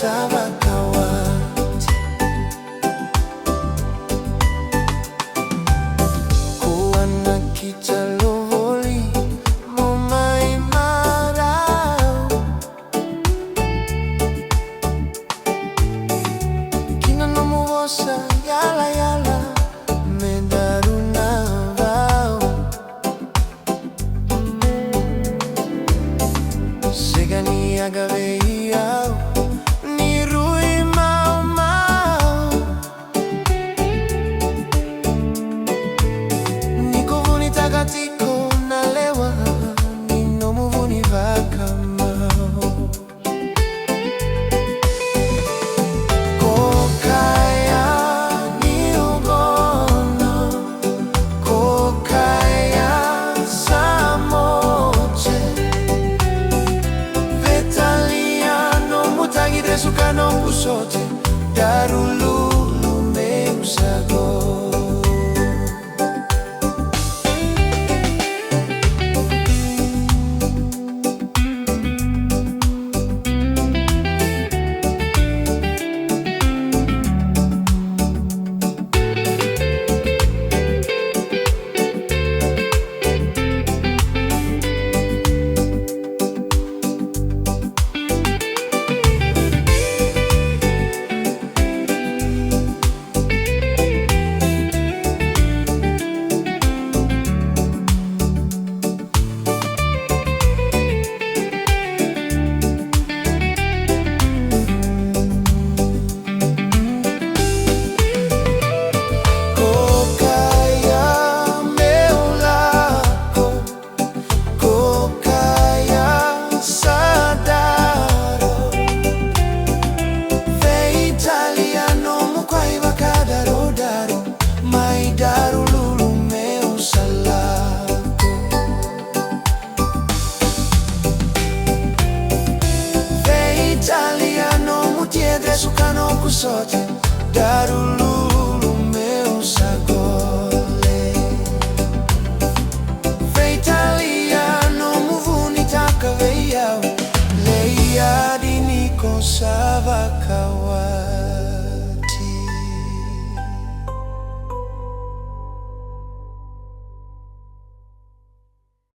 sabakawat kuwa Nakita lo Voli mo may maraw kinanamuosa yala yala medaru na vao segani agaveiao ni rui mau mau niko vuni takatiko na lewa nino muvuni vakamau kokaya ni ugono kokaya samoche sukano kusote darululu meusago sukano kusote darululu meusagole ve italiano muvuni takaveiao leiadi nikosa